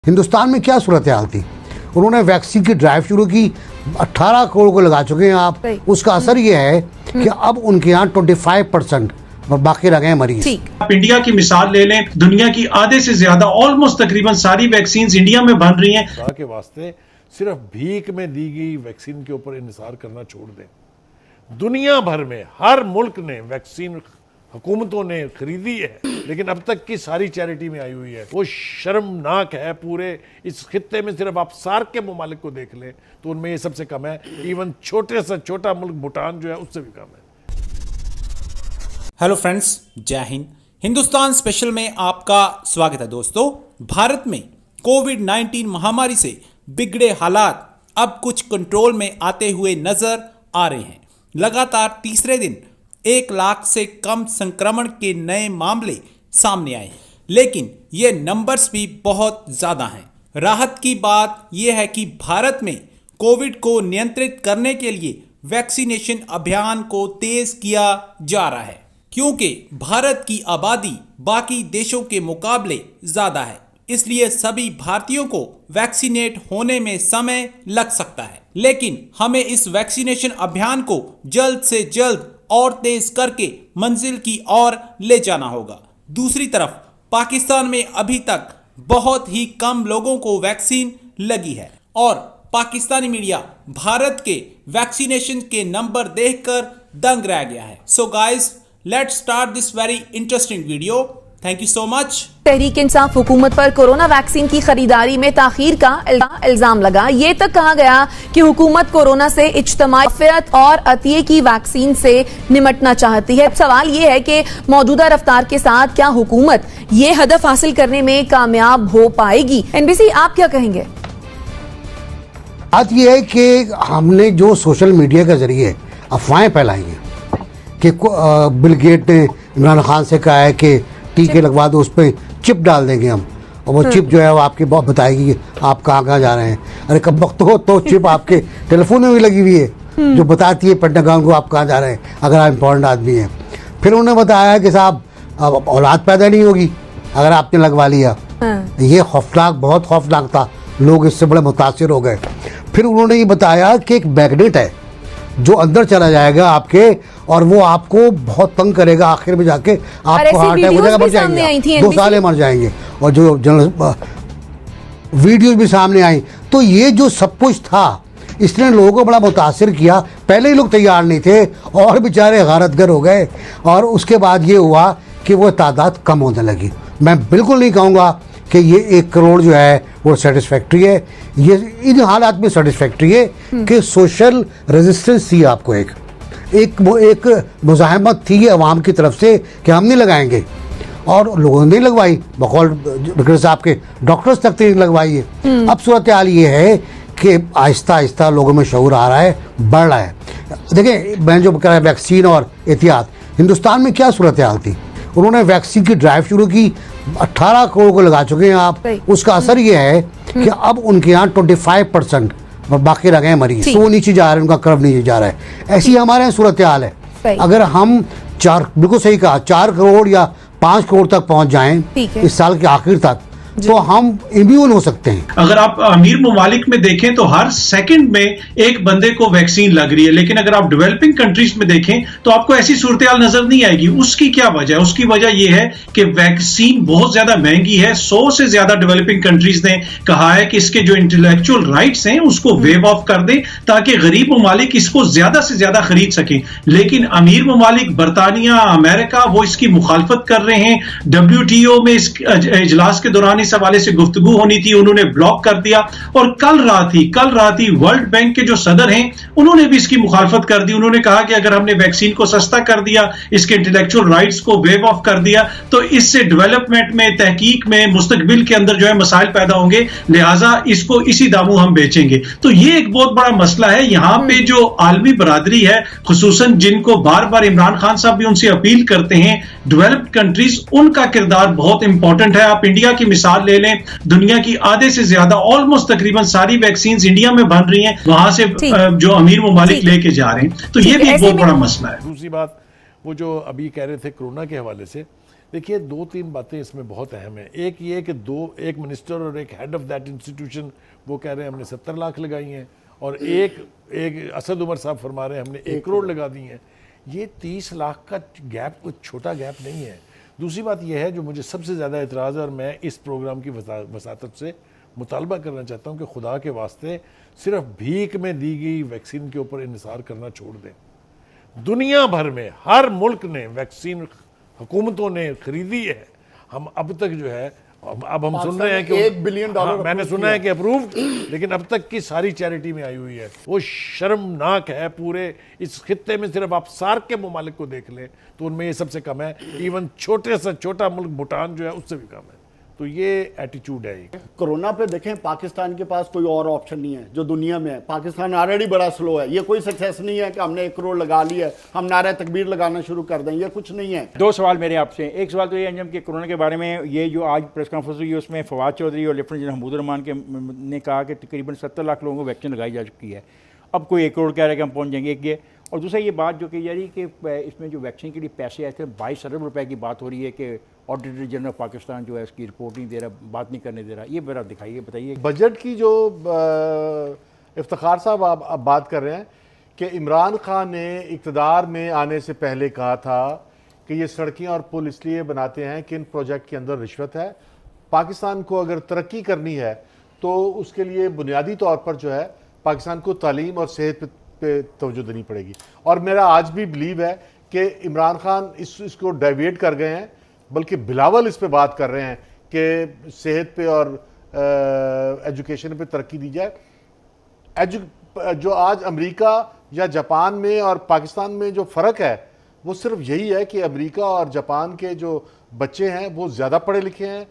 हिंदुस्तान में क्या सूरत हाल थी। उन्होंने वैक्सीन की ड्राइव शुरू की, 18 करोड़ को लगा चुके हैं आप। उसका असर ये है कि अब उनके यहाँ 25% और बाकी रह गए मरीज। आप इंडिया की मिसाल ले लें, दुनिया की आधे से ज्यादा ऑलमोस्ट तकरीबन सारी वैक्सीन इंडिया में बन रही हैं। के वास्ते सिर्फ भीख में दी गई वैक्सीन के ऊपर इंतजार करना छोड़ दें। दुनिया भर में हर मुल्क ने वैक्सीन हुकूमतों ने खरीदी है, लेकिन अब तक की सारी चैरिटी में आई हुई है। वो शर्मनाक है। पूरे इस खित्ते में सिर्फ आप सार्क के ममालिक को देख लें तो उनमें ये सबसे कम है। इवन छोटे से छोटा मुल्क भूटान जो है उससे भी कम है। हेलो फ्रेंड्स, जय हिंद। हिंदुस्तान स्पेशल में आपका स्वागत है। दोस्तों, भारत में कोविड-19 महामारी से बिगड़े हालात अब कुछ कंट्रोल में आते हुए नजर आ रहे हैं। लगातार तीसरे दिन 1 लाख से कम संक्रमण के नए मामले सामने आए हैं, लेकिन ये नंबर्स भी बहुत ज़्यादा हैं। राहत की बात यह है कि भारत में कोविड को नियंत्रित करने के लिए वैक्सीनेशन अभियान को तेज किया जा रहा है, क्योंकि भारत की आबादी बाकी देशों के मुकाबले ज़्यादा है। इसलिए सभी भारतीयों को वैक्सीनेट होने में समय लग सकता है, लेकिन हमें इस वैक्सीनेशन अभियान को जल्द से जल्द और तेज करके मंजिल की ओर ले जाना होगा। दूसरी तरफ पाकिस्तान में अभी तक बहुत ही कम लोगों को वैक्सीन लगी है और पाकिस्तानी मीडिया भारत के वैक्सीनेशन के नंबर देखकर दंग रह गया है। So guys, let's start this very interesting video. Thank you so much. Tehreek Insaf हुकूमत पर कोरोना वैक्सीन की खरीदारी में ताखीर का इल्जाम लगा। ये तक कहा गया कि हुकूमत कोरोना से इज्तिमाइयत और अतिये की वैक्सीन से निमटना चाहती है। सवाल ये है कि मौजूदा रफ्तार के साथ क्या हुकूमत ये हदफ हासिल करने में कामयाब हो पाएगी? एनबीसी, आप क्या कहेंगे? बात यह है कि हमने जो सोशल मीडिया के जरिए अफवाहें फैलाई हैं कि बिल गेट ने इमरान खान से कहा है कि टीके लगवा दो, उस पर चिप डाल देंगे हम, और वो चिप जो है वो आपकी बहुत बताएगी आप कहाँ कहाँ जा रहे हैं। अरे कब वक्त हो तो चिप आपके टेलीफोन में भी लगी हुई है जो बताती है पेंटागन को आप कहाँ जा रहे हैं अगर आप इम्पोर्टेंट आदमी हैं। फिर उन्होंने बताया कि साहब अब औलाद पैदा नहीं होगी अगर आपने लगवा लिया। ये खौफनाक, बहुत खौफनाक था। लोग इससे बड़े मुतासिर हो गए। फिर उन्होंने ये बताया कि एक मैग्नेट है जो अंदर चला जाएगा आपके, और वो आपको बहुत तंग करेगा। आखिर में जाके आपको हार्ट अटैक हो जाएगा, मर जाएंगे, 2 साल मर जाएंगे। और जो जनरल वीडियोज भी सामने आई, तो ये जो सब कुछ था इसने लोगों को बड़ा मुतासिर किया। पहले ही लोग तैयार नहीं थे और बेचारे गारतगर हो गए, और उसके बाद ये हुआ कि वो तादाद कम होने लगी। मैं बिल्कुल नहीं कहूँगा कि ये 1 करोड़ जो है वो सेटिस्फैक्ट्री है। ये इन हालात में सेटिस्फैक्ट्री है कि सोशल रेजिस्टेंस थी। आपको एक मुजाहमत थी अवाम की तरफ से कि हम नहीं लगाएंगे, और लोगों ने नहीं लगवाई। बकौल डॉक्टर साहब के डॉक्टर्स तक नहीं लगवाई है। अब सूरत हाल ये है कि आहिस्ता आहिस्ता लोगों में शऊर आ रहा है, बढ़ रहा है। देखिए, मैं जो कह रहा वैक्सीन और एहतियात, हिंदुस्तान में क्या सूरत हाल थी। उन्होंने वैक्सीन की ड्राइव शुरू की, 18 करोड़ को लगा चुके हैं आप। उसका असर ये है कि अब उनके यहाँ 25% और बाकी रह गए मरीज, तो वो नीचे जा रहे हैं, उनका कर्व नीचे जा रहा है। ऐसी हमारे यहाँ सूरत हाल है। अगर हम 4, बिल्कुल सही कहा, 4 करोड़ या 5 करोड़ तक पहुंच जाएं इस साल के आखिर तक, तो हम इम्यून हो सकते हैं। अगर आप अमीर ममालिक में देखें तो हर सेकंड में एक बंदे को वैक्सीन लग रही है, लेकिन अगर आप डेवलपिंग कंट्रीज में देखें तो आपको ऐसी सूरत हाल नजर नहीं आएगी। उसकी क्या वजह है? उसकी वजह यह है कि वैक्सीन बहुत ज्यादा महंगी है। 100 से ज्यादा डेवलपिंग कंट्रीज ने कहा है कि इसके जो इंटेलेक्चुअल राइट्स हैं उसको वेव ऑफ कर दें ताकि गरीब ममालिक इसको ज्यादा से ज्यादा खरीद सकें। लेकिन अमीर ममालिक, बरतानिया, अमेरिका, वो इसकी मुखालफत कर रहे हैं। WTO में इस इजलास के दौरान इस हवाले से गुफ्तगू होनी थी, उन्होंने ब्लॉक कर दिया। और कल रात ही वर्ल्ड बैंक के जो सदर हैं उन्होंने भी इसकी मुखालफत कर दी। उन्होंने कहा कि अगर हमने वैक्सीन को सस्ता कर दिया, इसके इंटेलेक्चुअल राइट्स को वेव ऑफ कर दिया, तो इससे डेवलपमेंट में, तहकीक में, मुस्तकबिल के अंदर जो है मसाइल पैदा होंगे, लिहाजा इसको इसी दामों हम बेचेंगे। तो ये एक बहुत बड़ा मसला है। यहां पे जो आलमी बरादरी है, खुसूसन जिनको बार बार इमरान खान साहब भी उनसे अपील करते हैं, डेवलप्ड कंट्रीज, उनका किरदार बहुत इंपॉर्टेंट है। आप इंडिया की मिसाल ले लें, दुनिया की आधे से ज्यादा ऑलमोस्ट तकरीबन सारी वैक्सीन इंडिया में बन रही हैं, वहां से जो अमीर ममालिक लेके जा रहे हैं। तो ये भी एक बहुत बड़ा मसला है। दूसरी बात, वो जो अभी कह रहे थे कोरोना के हवाले से, देखिए, दो तीन बातें इसमें बहुत अहम है। एक ये कि एक मिनिस्टर और एक हेड ऑफ दैट इंस्टीट्यूशन वो कह रहे हैं हमने 70 लाख लगाई हैं, और एक असद उमर साहब फरमा रहे हैं हमने 1 करोड़ लगा दी हैं। ये 30 लाख का गैप कोई छोटा गैप नहीं है। दूसरी बात यह है जो मुझे सबसे ज़्यादा एतराज़ है, और मैं इस प्रोग्राम की वसातत से मुतालबा करना चाहता हूँ कि खुदा के वास्ते सिर्फ भीख में दी गई वैक्सीन के ऊपर इन्हिसार करना छोड़ दें। दुनिया भर में हर मुल्क ने वैक्सीन, हुकूमतों ने खरीदी है। हम अब तक जो है, अब हम सुन रहे हैं कि $1 बिलियन मैंने सुना है कि अप्रूव्ड, लेकिन अब तक की सारी चैरिटी में आई हुई है। वो शर्मनाक है। पूरे इस खित्ते में सिर्फ आप सार्क के ममालिक को देख लें तो उनमें ये सबसे कम है। इवन छोटे से छोटा मुल्क भूटान जो है उससे भी कम है। तो ये एटीट्यूड है। कोरोना पे देखें, पाकिस्तान के पास कोई और ऑप्शन नहीं है जो दुनिया में है। पाकिस्तान ऑलरेडी बड़ा स्लो है। ये कोई सक्सेस नहीं है कि हमने 1 करोड़ लगा लिया है, हम नारा तकबीर लगाना शुरू कर दें। ये कुछ नहीं है। 2 सवाल मेरे आपसे। एक सवाल तो ये अंजम कि कोरोना के बारे में ये जो आज प्रेस कॉन्फ्रेंस हुई है उसमें फवाद चौधरी और लेफ्टिनेंट जनरल महमूद रहमान के ने कहा कि तकरीबन 70 लाख लोगों को वैक्सीन लगाई जा चुकी है। अब कोई 1 करोड़ कह रहा है कि हम पहुँच जाएंगे। एक ये, और दूसरा ये बात जो कही जा रही है कि इसमें जो वैक्सीन के लिए पैसे आए थे 22 अरब रुपए की बात हो रही है कि ऑडिटर जनरल ऑफ पाकिस्तान जो है इसकी रिपोर्ट नहीं दे रहा, बात नहीं करने दे रहा। ये मेरा दिखाइए, बताइए। बजट की जो इफ्तिखार साहब आप बात कर रहे हैं कि इमरान खान ने इक़्तिदार में आने से पहले कहा था कि ये सड़कें और पुल इसलिए बनाते हैं कि इन प्रोजेक्ट के अंदर रिश्वत है। पाकिस्तान को अगर तरक्की करनी है तो उसके लिए बुनियादी तौर पर जो है पाकिस्तान को तालीम और सेहत पे तवज्जो देनी पड़ेगी। और मेरा आज भी बिलीव है कि इमरान खान इसको डाइवेट कर गए हैं, बल्कि बिलावल इस पे बात कर रहे हैं कि सेहत पे और एजुकेशन पे तरक्की दी जाए। जो आज अमेरिका या जापान में और पाकिस्तान में जो फ़र्क है वो सिर्फ यही है कि अमेरिका और जापान के जो बच्चे हैं वो ज़्यादा पढ़े लिखे हैं,